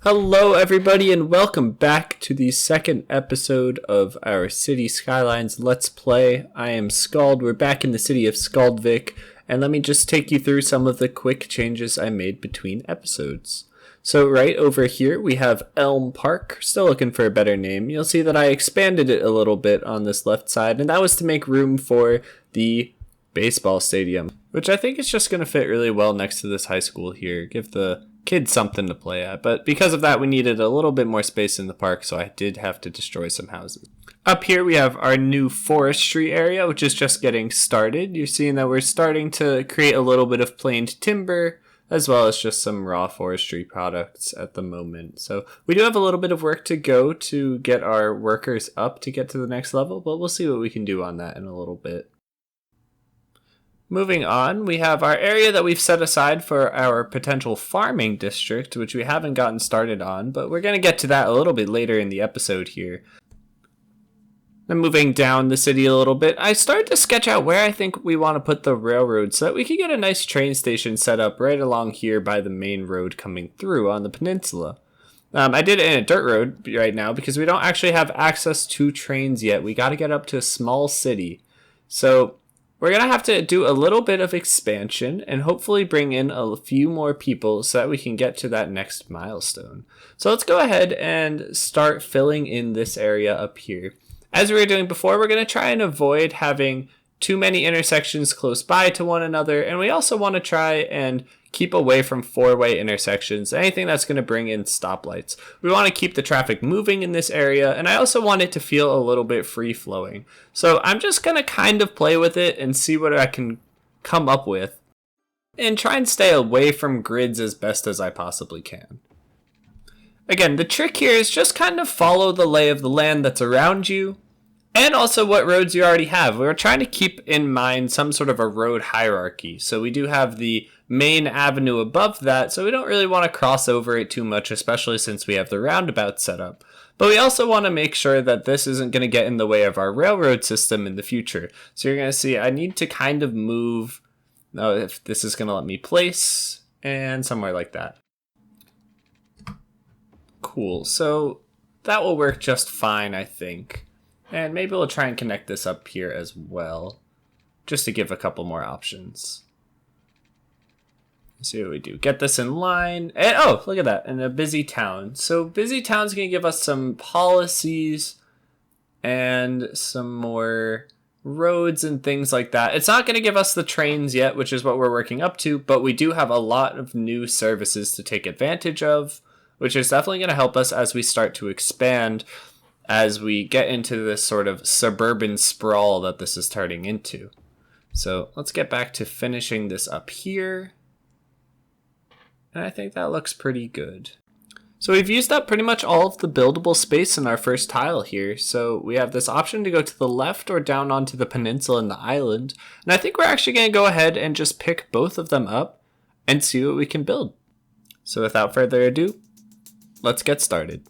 Hello, everybody, and welcome back to the second episode of our City Skylines Let's Play. I am Skald. We're back in the city of Skaldvic, and let me just take you through some of the quick changes I made between episodes. So right over here, we have Elm Park. Still looking for a better name. You'll see that I expanded it a little bit on this left side, and that was to make room for the baseball stadium, which I think is just going to fit really well next to this high school here. Give the kids something to play at, but because of that we needed a little bit more space in the park, so I did have to destroy some houses. Up here we have our new forestry area, which is just getting started. You're seeing that we're starting to create a little bit of planed timber as well as just some raw forestry products at the moment. So we do have a little bit of work to go to get our workers up to get to the next level, but we'll see what we can do on that in a little bit. Moving on, we have our area that we've set aside for our potential farming district, which we haven't gotten started on, but we're going to get to that a little bit later in the episode here. Then moving down the city a little bit, I started to sketch out where I think we want to put the railroad so that we could get a nice train station set up right along here by the main road coming through on the peninsula. I did it in a dirt road right now because we don't actually have access to trains yet. We got to get up to a small city. So we're going to have to do a little bit of expansion and hopefully bring in a few more people so that we can get to that next milestone. So let's go ahead and start filling in this area up here. As we were doing before, we're going to try and avoid having too many intersections close by to one another, and we also want to try and keep away from four-way intersections, anything that's going to bring in stoplights. We want to keep the traffic moving in this area, and I also want it to feel a little bit free-flowing. So I'm just going to kind of play with it and see what I can come up with, and try and stay away from grids as best as I possibly can. Again, the trick here is just kind of follow the lay of the land that's around you, and also what roads you already have. We're trying to keep in mind some sort of a road hierarchy. So we do have the main avenue above that, so we don't really want to cross over it too much, especially since we have the roundabout set up. But we also want to make sure that this isn't going to get in the way of our railroad system in the future. So you're going to see I need to kind of move, if this is going to let me place, and somewhere like that. Cool, so that will work just fine, I think. And maybe we'll try and connect this up here as well, just to give a couple more options. Let's see what we do. Get this in line. And, oh, look at that. In a busy town. So busy town's going to give us some policies and some more roads and things like that. It's not going to give us the trains yet, which is what we're working up to, but we do have a lot of new services to take advantage of, which is definitely going to help us as we start to expand, as we get into this sort of suburban sprawl that this is turning into. So let's get back to finishing this up here. And I think that looks pretty good. So we've used up pretty much all of the buildable space in our first tile here. So we have this option to go to the left or down onto the peninsula and the island. And I think we're actually going to go ahead and just pick both of them up and see what we can build. So without further ado, let's get started.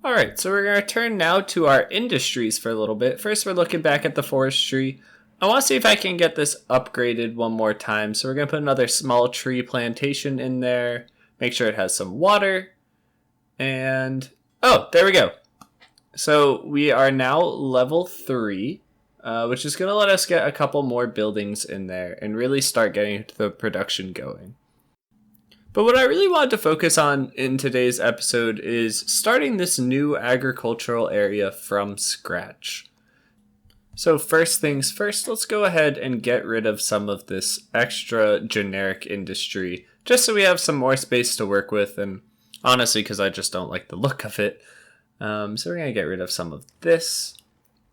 All right, so we're going to turn now to our industries for a little bit. First, we're looking back at the forestry. I want to see if I can get this upgraded one more time. So we're going to put another small tree plantation in there. Make sure it has some water. And, oh, there we go. So we are now level 3, which is going to let us get a couple more buildings in there and really start getting the production going. But what I really wanted to focus on in today's episode is starting this new agricultural area from scratch. So first things first, let's go ahead and get rid of some of this extra generic industry, just so we have some more space to work with, and honestly, because I just don't like the look of it. So we're going to get rid of some of this,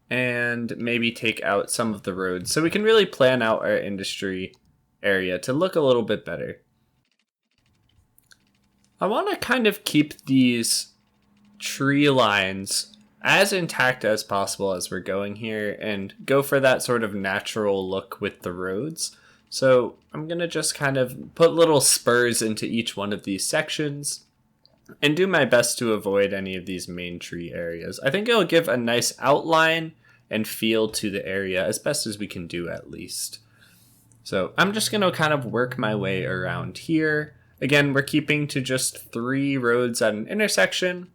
and maybe take out some of the roads, so we can really plan out our industry area to look a little bit better. I want to kind of keep these tree lines as intact as possible as we're going here and go for that sort of natural look with the roads. So I'm going to just kind of put little spurs into each one of these sections and do my best to avoid any of these main tree areas. I think it'll give a nice outline and feel to the area as best as we can do, at least. So I'm just going to kind of work my way around here. Again, we're keeping to just 3 roads at an intersection.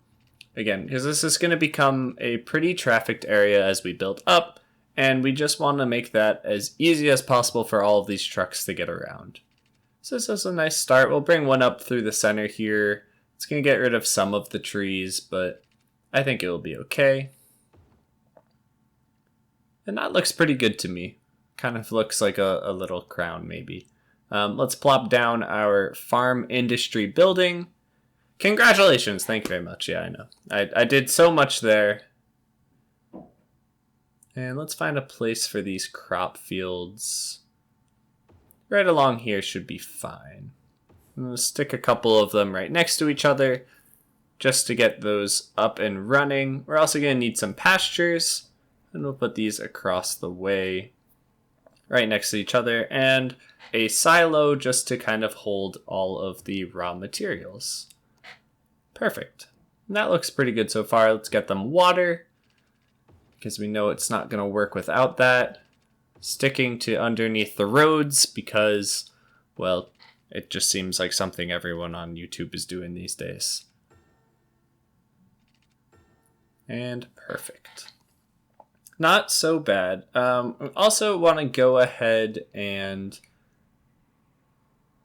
Again, because this is going to become a pretty trafficked area as we build up, and we just want to make that as easy as possible for all of these trucks to get around. So this is a nice start. We'll bring one up through the center here. It's going to get rid of some of the trees, but I think it'll be okay. And that looks pretty good to me. Kind of looks like a little crown, maybe. Let's plop down our farm industry building. Congratulations. Thank you very much. Yeah, I know. I did so much there. And let's find a place for these crop fields. Right along here should be fine. I'm going to stick a couple of them right next to each other just to get those up and running. We're also going to need some pastures. And we'll put these across the way right next to each other. And a silo just to kind of hold all of the raw materials. Perfect. And that looks pretty good so far. Let's get them water, because we know it's not going to work without that. Sticking to underneath the roads because, well, it just seems like something everyone on YouTube is doing these days. And perfect. Not so bad. Also want to go ahead and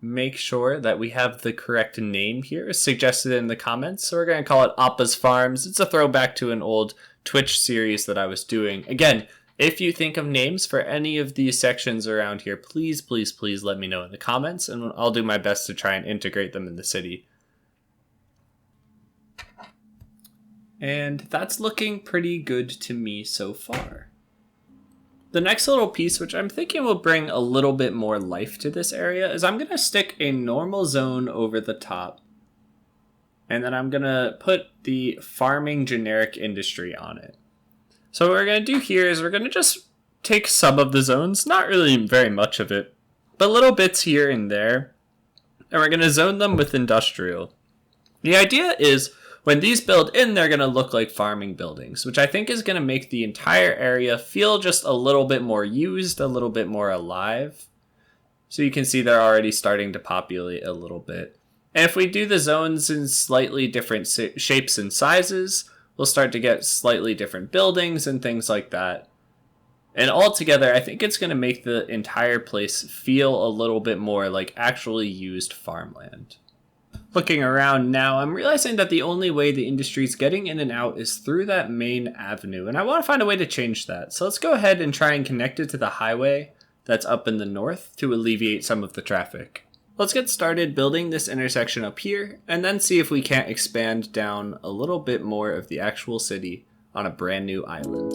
make sure that we have the correct name here suggested in the comments. So we're going to call it Appa's Farms. It's a throwback to an old Twitch series that I was doing. Again, if you think of names for any of these sections around here, please, please, please let me know in the comments, and I'll do my best to try and integrate them in the city. And that's looking pretty good to me so far. The next little piece, which I'm thinking will bring a little bit more life to this area, is I'm going to stick a normal zone over the top. And then I'm going to put the farming generic industry on it. So what we're going to do here is we're going to just take some of the zones, not really very much of it, but little bits here and there. And we're going to zone them with industrial. The idea is when these build in, they're going to look like farming buildings, which I think is going to make the entire area feel just a little bit more used, a little bit more alive. So you can see they're already starting to populate a little bit. And if we do the zones in slightly different shapes and sizes, we'll start to get slightly different buildings and things like that. And altogether, I think it's going to make the entire place feel a little bit more like actually used farmland. Looking around now, I'm realizing that the only way the industry's getting in and out is through that main avenue, and I want to find a way to change that. So let's go ahead and try and connect it to the highway that's up in the north to alleviate some of the traffic. Let's get started building this intersection up here, and then see if we can't expand down a little bit more of the actual city on a brand new island.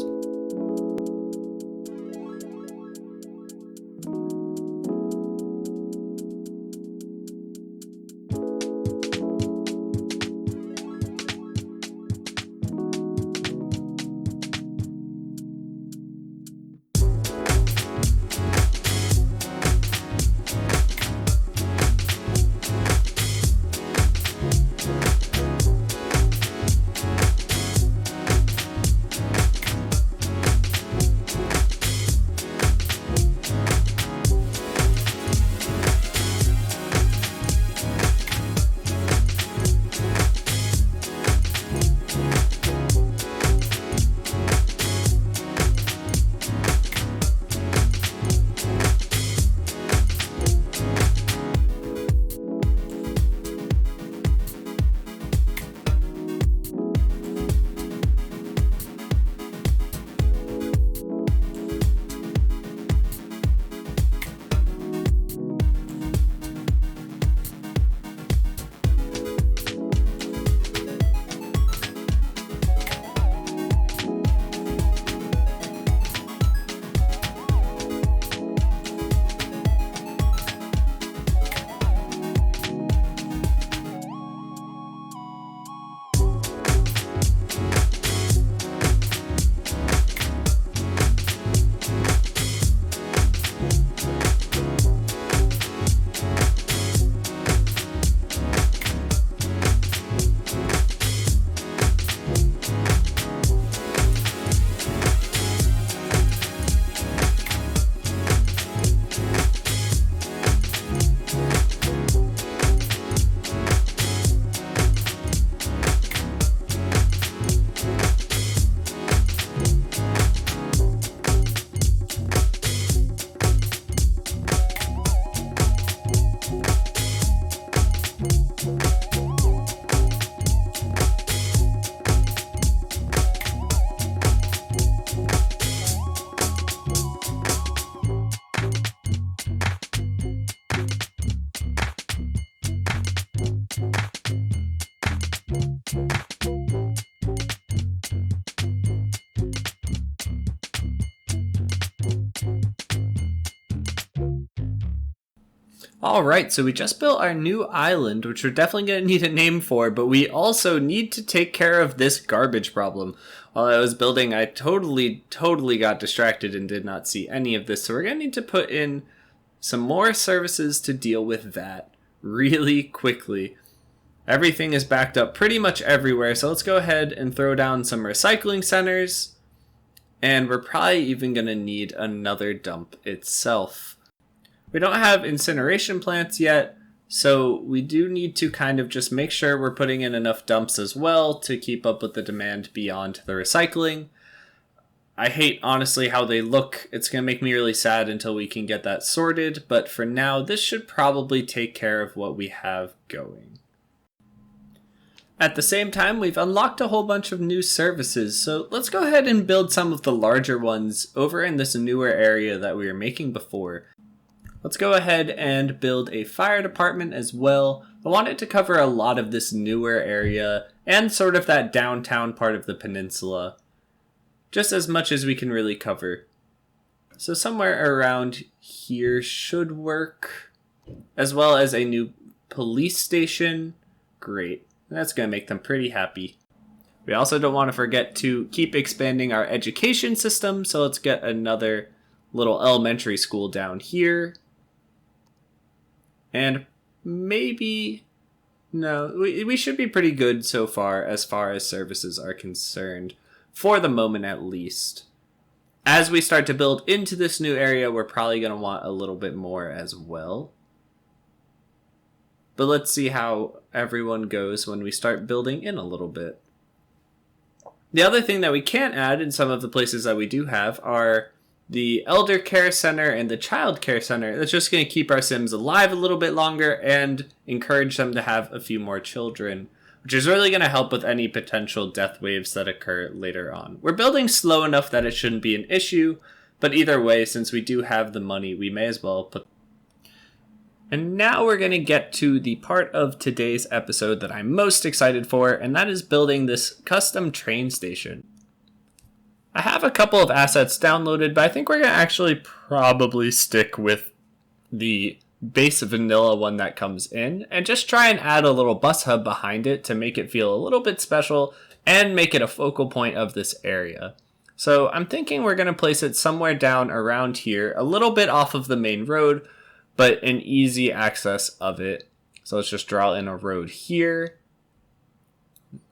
Alright, so we just built our new island, which we're definitely going to need a name for, but we also need to take care of this garbage problem. While I was building, I totally got distracted and did not see any of this, so we're going to need to put in some more services to deal with that really quickly. Everything is backed up pretty much everywhere, so let's go ahead and throw down some recycling centers, and we're probably even going to need another dump itself. We don't have incineration plants yet, so we do need to kind of just make sure we're putting in enough dumps as well to keep up with the demand beyond the recycling. I hate, honestly, how they look. It's going to make me really sad until we can get that sorted, but for now, this should probably take care of what we have going. At the same time, we've unlocked a whole bunch of new services, so let's go ahead and build some of the larger ones over in this newer area that we were making before. Let's go ahead and build a fire department as well. I want it to cover a lot of this newer area and sort of that downtown part of the peninsula. Just as much as we can really cover. So somewhere around here should work. As well as a new police station. Great. That's going to make them pretty happy. We also don't want to forget to keep expanding our education system. So let's get another little elementary school down here. And maybe, no, we should be pretty good so far as services are concerned, for the moment at least. As we start to build into this new area, we're probably going to want a little bit more as well. But let's see how everyone goes when we start building in a little bit. The other thing that we can add in some of the places that we do have are the elder care center and the child care center. That's just going to keep our Sims alive a little bit longer and encourage them to have a few more children, which is really going to help with any potential death waves that occur later on. We're building slow enough that it shouldn't be an issue, but either way, since we do have the money, we may as well put. And now we're going to get to the part of today's episode that I'm most excited for, and that is building this custom train station. I have a couple of assets downloaded, but I think we're going to actually probably stick with the base vanilla one that comes in and just try and add a little bus hub behind it to make it feel a little bit special and make it a focal point of this area. So I'm thinking we're going to place it somewhere down around here, a little bit off of the main road, but an easy access of it. So let's just draw in a road here.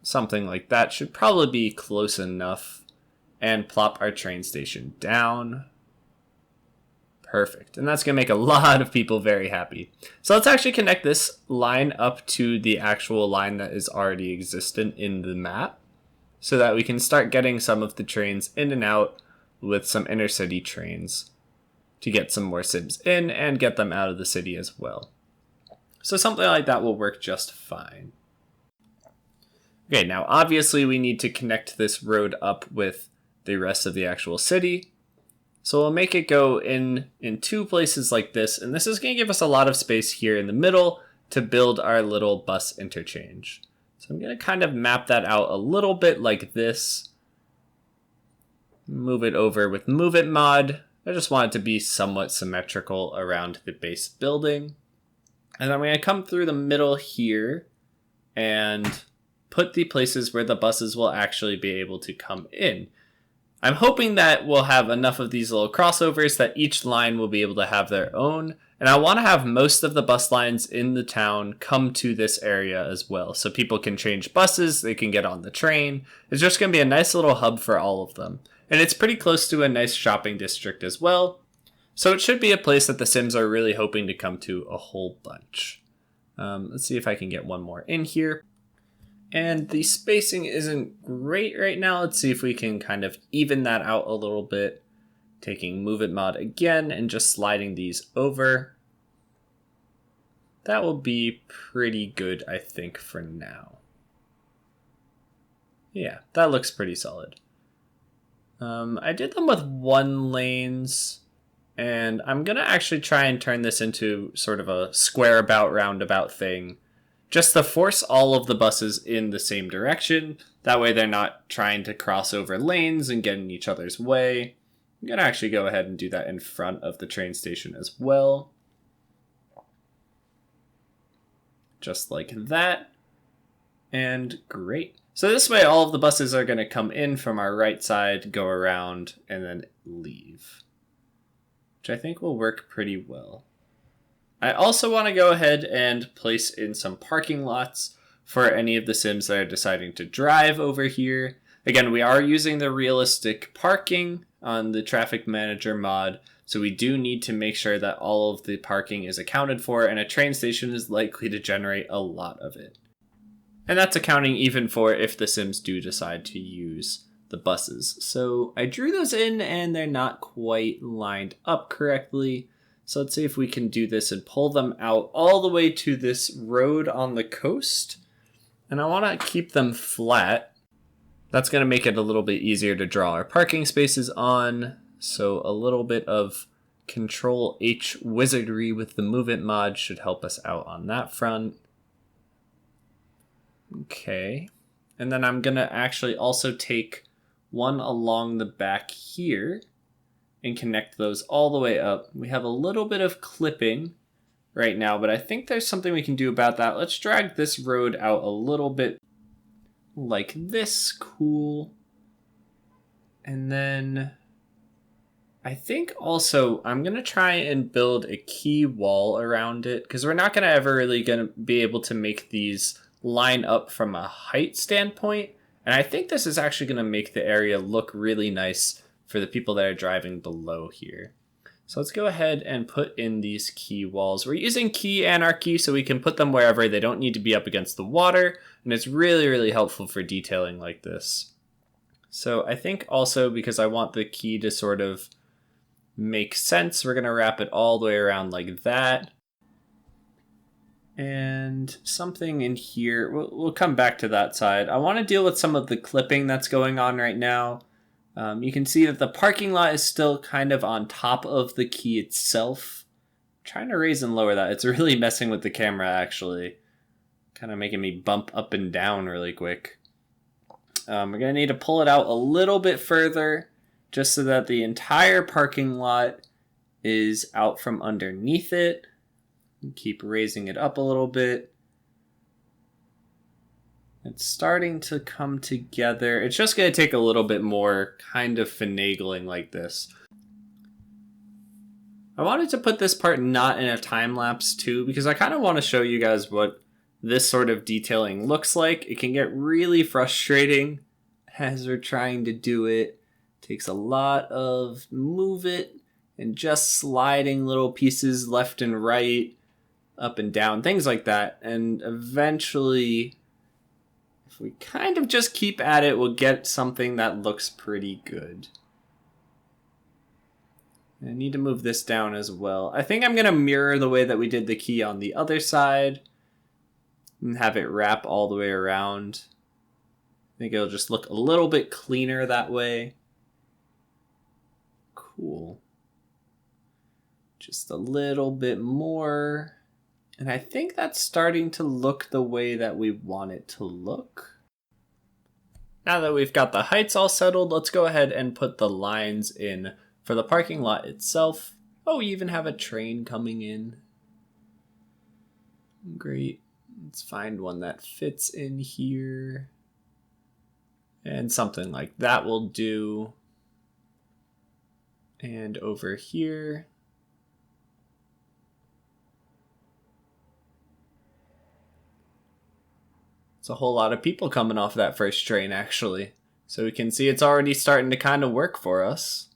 Something like that should probably be close enough. And plop our train station down. Perfect. And that's going to make a lot of people very happy. So let's actually connect this line up to the actual line that is already existent in the map, so that we can start getting some of the trains in and out with some inner city trains to get some more Sims in and get them out of the city as well. So something like that will work just fine. Okay, now obviously we need to connect this road up with the rest of the actual city. So we'll make it go in two places like this, and this is going to give us a lot of space here in the middle to build our little bus interchange. So I'm going to kind of map that out a little bit like this. Move it over with Move It mod. I just want it to be somewhat symmetrical around the base building. And I'm going to come through the middle here and put the places where the buses will actually be able to come in. I'm hoping that we'll have enough of these little crossovers that each line will be able to have their own. And I want to have most of the bus lines in the town come to this area as well. So people can change buses, they can get on the train. It's just going to be a nice little hub for all of them. And it's pretty close to a nice shopping district as well. So it should be a place that the Sims are really hoping to come to a whole bunch. Let's see if I can get one more in here. And the spacing isn't great right now. Let's see if we can kind of even that out a little bit. Taking Move It mod again and just sliding these over. that will be pretty good, I think, for now. Yeah, that looks pretty solid. I did them with 1 lanes, and I'm going to actually try and turn this into sort of a square about roundabout thing, just to force all of the buses in the same direction. That way they're not trying to cross over lanes and get in each other's way. I'm going to actually go ahead and do that in front of the train station as well. Just like that. And great. So this way all of the buses are going to come in from our right side, go around, and then leave. Which I think will work pretty well. I also want to go ahead and place in some parking lots for any of the Sims that are deciding to drive over here. Again, we are using the realistic parking on the traffic manager mod, so we do need to make sure that all of the parking is accounted for, and a train station is likely to generate a lot of it. And that's accounting even for if the Sims do decide to use the buses. So I drew those in and they're not quite lined up correctly. So let's see if we can do this and pull them out all the way to this road on the coast. And I want to keep them flat. That's going to make it a little bit easier to draw our parking spaces on. So a little bit of Control H wizardry with the Move It mod should help us out on that front. Okay. And then I'm going to actually also take one along the back here and connect those all the way up. We have a little bit of clipping right now, but I think there's something we can do about that. Let's drag this road out a little bit like this. Cool. And then I think also I'm going to try and build a key wall around it, because we're not going to ever really going to be able to make these line up from a height standpoint. And I think this is actually going to make the area look really nice for the people that are driving below here. So let's go ahead and put in these key walls. We're using key anarchy so we can put them wherever. They don't need to be up against the water. And it's really, really helpful for detailing like this. So I think also because I want the key to sort of make sense, we're going to wrap it all the way around like that. And something in here, we'll come back to that side. I want to deal with some of the clipping that's going on right now. You can see that the parking lot is still kind of on top of the key itself. I'm trying to raise and lower that. It's really messing with the camera, actually. Kind of making me bump up and down really quick. We're going to need to pull it out a little bit further, just so that the entire parking lot is out from underneath it. Keep raising it up a little bit. It's starting to come together. It's just going to take a little bit more kind of finagling like this. I wanted to put this part not in a time lapse too, because I kind of want to show you guys what this sort of detailing looks like. It can get really frustrating as we're trying to do it. It takes a lot of move it and just sliding little pieces left and right, up and down, things like that. And eventually, if we kind of just keep at it, we'll get something that looks pretty good. I need to move this down as well. I think I'm going to mirror the way that we did the key on the other side and have it wrap all the way around. I think it'll just look a little bit cleaner that way. Cool. Just a little bit more. And I think that's starting to look the way that we want it to look. Now that we've got the heights all settled, let's go ahead and put the lines in for the parking lot itself. Oh, we even have a train coming in. Great. Let's find one that fits in here. And something like that will do. And over here. It's a whole lot of people coming off that first train, actually. So we can see it's already starting to kind of work for us.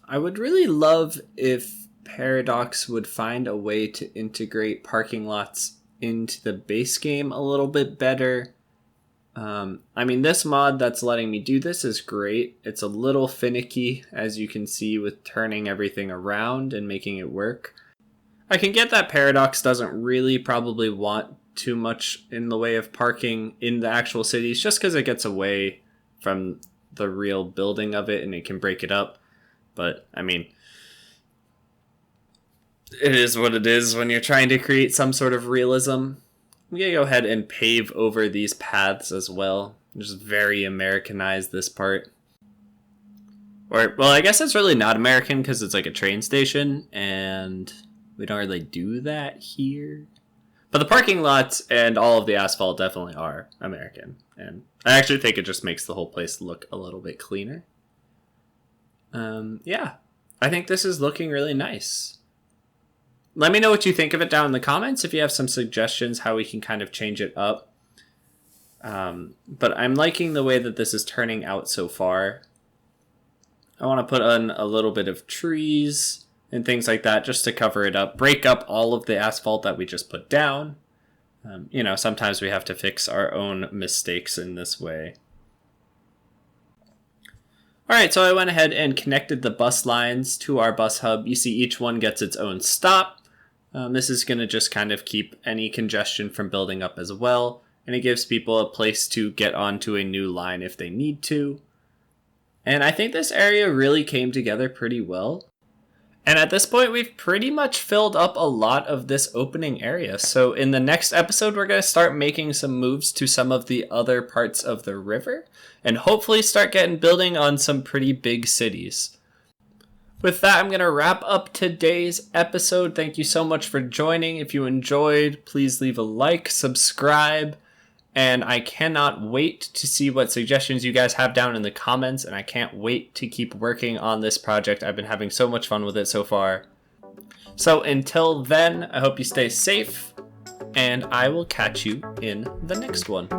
I would really love if Paradox would find a way to integrate parking lots into the base game a little bit better. I mean, this mod that's letting me do this is great. It's a little finicky, as you can see, with turning everything around and making it work. I can get that Paradox doesn't really probably want too much in the way of parking in the actual cities, just because it gets away from the real building of it and it can break it up. But, I mean, it is what it is when you're trying to create some sort of realism. I'm going to go ahead and pave over these paths as well. Just very Americanize this part. Or, well, I guess it's really not American because it's like a train station, and we don't really do that here. But the parking lots and all of the asphalt definitely are American. And I actually think it just makes the whole place look a little bit cleaner. Yeah, I think this is looking really nice. Let me know what you think of it down in the comments if you have some suggestions how we can kind of change it up. But I'm liking the way that this is turning out so far. I want to put on a little bit of trees and things like that just to cover it up. Break up all of the asphalt that we just put down. You know, sometimes we have to fix our own mistakes in this way. Alright, so I went ahead and connected the bus lines to our bus hub. You see each one gets its own stop. This is going to just kind of keep any congestion from building up as well. And it gives people a place to get onto a new line if they need to. And I think this area really came together pretty well. And at this point, we've pretty much filled up a lot of this opening area. So in the next episode, we're going to start making some moves to some of the other parts of the river. And hopefully start getting building on some pretty big cities. With that, I'm going to wrap up today's episode. Thank you so much for joining. If you enjoyed, please leave a like, subscribe. And I cannot wait to see what suggestions you guys have down in the comments. And I can't wait to keep working on this project. I've been having so much fun with it so far. So until then, I hope you stay safe. And I will catch you in the next one.